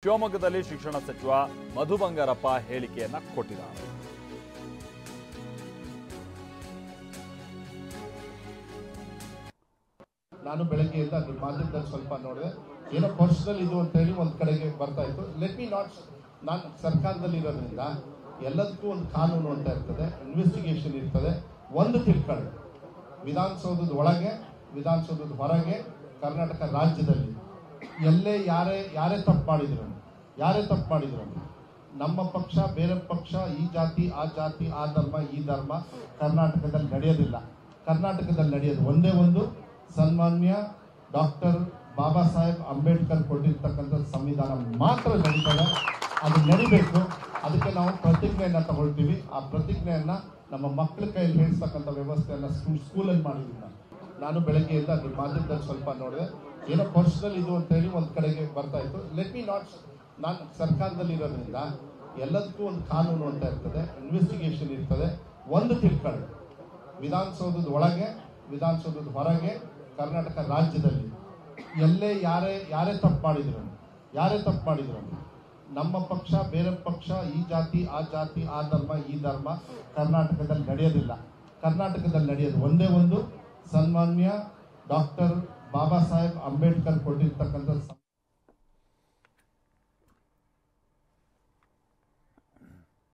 ಶಿವಮೊಗ್ಗದಲ್ಲಿ ಶಿಕ್ಷಣ ಸಚಿವ ಮಧು ಬಂಗಾರಪ್ಪ ಹೇಳಿಕೆಯನ್ನ ಕೊಟ್ಟಿದ್ದಾರೆ. ನಾನು ಬೆಳಗ್ಗೆಯಿಂದ ನಿಮ್ಮ ಮಾಧ್ಯಮದಲ್ಲಿ ಸ್ವಲ್ಪ ನೋಡಿದೆ, ಏನೋ ಪರ್ಸನಲ್ ಇದು ಅಂತ ಹೇಳಿ ಒಂದು ಕಡೆಗೆ ಬರ್ತಾ ಇತ್ತು. ಲೆಟ್ ಮಿ ನಾಟ್, ನಾನು ಸರ್ಕಾರದಲ್ಲಿ ಇರೋದ್ರಿಂದ ಎಲ್ಲದಕ್ಕೂ ಒಂದು ಕಾನೂನು ಅಂತ ಇರ್ತದೆ, ಇನ್ವೆಸ್ಟಿಗೇಷನ್ ಇರ್ತದೆ. ಒಂದು ತಿಳ್ಕೊಳ್ಳಿ, ವಿಧಾನಸೌಧದ ಒಳಗೆ ವಿಧಾನಸೌಧದ ಹೊರಗೆ ಕರ್ನಾಟಕ ರಾಜ್ಯದಲ್ಲಿ ಎಲ್ಲೇ ಯಾರೇ ತಪ್ಪು ಮಾಡಿದ್ರು ನಮ್ಮ ಪಕ್ಷ ಬೇರೆ ಪಕ್ಷ, ಈ ಜಾತಿ ಆ ಧರ್ಮ ಈ ಧರ್ಮ ಕರ್ನಾಟಕದಲ್ಲಿ ನಡೆಯೋದಿಲ್ಲ. ಕರ್ನಾಟಕದಲ್ಲಿ ನಡೆಯೋದು ಒಂದೇ ಒಂದು, ಸನ್ಮಾನ್ಯ ಡಾಕ್ಟರ್ ಬಾಬಾ ಸಾಹೇಬ್ ಅಂಬೇಡ್ಕರ್ ಕೊಟ್ಟಿರ್ತಕ್ಕಂಥ ಸಂವಿಧಾನ ಮಾತ್ರ ನಡೀತದೆ. ಅದು ನಡಿಬೇಕು. ಅದಕ್ಕೆ ನಾವು ಪ್ರತಿಜ್ಞೆಯನ್ನು ತಗೊಳ್ತೀವಿ. ಆ ಪ್ರತಿಜ್ಞೆಯನ್ನ ನಮ್ಮ ಮಕ್ಕಳ ಕೈಯಲ್ಲಿ ಹೇಳಿಸ್ತಕ್ಕಂಥ ವ್ಯವಸ್ಥೆಯನ್ನ ಸ್ಕೂಲಲ್ಲಿ ಮಾಡಿದ್ದೀವಿ. ನಾನು ಬೆಳಗ್ಗೆಯಿಂದ ನಿಮ್ಮ ಮಾಧ್ಯಮದಲ್ಲಿ ಸ್ವಲ್ಪ ನೋಡಿದೆ, ಏನೋ ಪರ್ಸನಲ್ ಇದು ಅಂತ ಹೇಳಿ ಒಂದು ಕಡೆಗೆ ಬರ್ತಾ ಇತ್ತು. ಲೆಟ್ ಮಿ ನಾಟ್, ನಾನು ಸರ್ಕಾರದಲ್ಲಿ ಇರೋದ್ರಿಂದ ಎಲ್ಲದಕ್ಕೂ ಒಂದು ಕಾನೂನು ಅಂತ ಇರ್ತದೆ, ಇನ್ವೆಸ್ಟಿಗೇಷನ್ ಇರ್ತದೆ. ಒಂದು ತಿಳ್ಕೊಳ್ಳಿ, ವಿಧಾನಸೌಧದ ಒಳಗೆ ವಿಧಾನಸೌಧದ ಹೊರಗೆ ಕರ್ನಾಟಕ ರಾಜ್ಯದಲ್ಲಿ ಎಲ್ಲೇ ಯಾರೇ ತಪ್ಪು ಮಾಡಿದ್ರು ನಮ್ಮ ಪಕ್ಷ ಬೇರೆ ಪಕ್ಷ, ಈ ಜಾತಿ ಆ ಧರ್ಮ ಈ ಧರ್ಮ ಕರ್ನಾಟಕದಲ್ಲಿ ನಡೆಯೋದಿಲ್ಲ. ಕರ್ನಾಟಕದಲ್ಲಿ ನಡೆಯೋದು ಒಂದೇ ಒಂದು, ಸನ್ಮಾನ್ಯ ಡಾಕ್ಟರ್ ಬಾಬಾ ಸಾಹೇಬ್ ಅಂಬೇಡ್ಕರ್ ಕೊಟ್ಟಿರ್ತಕ್ಕಂಥ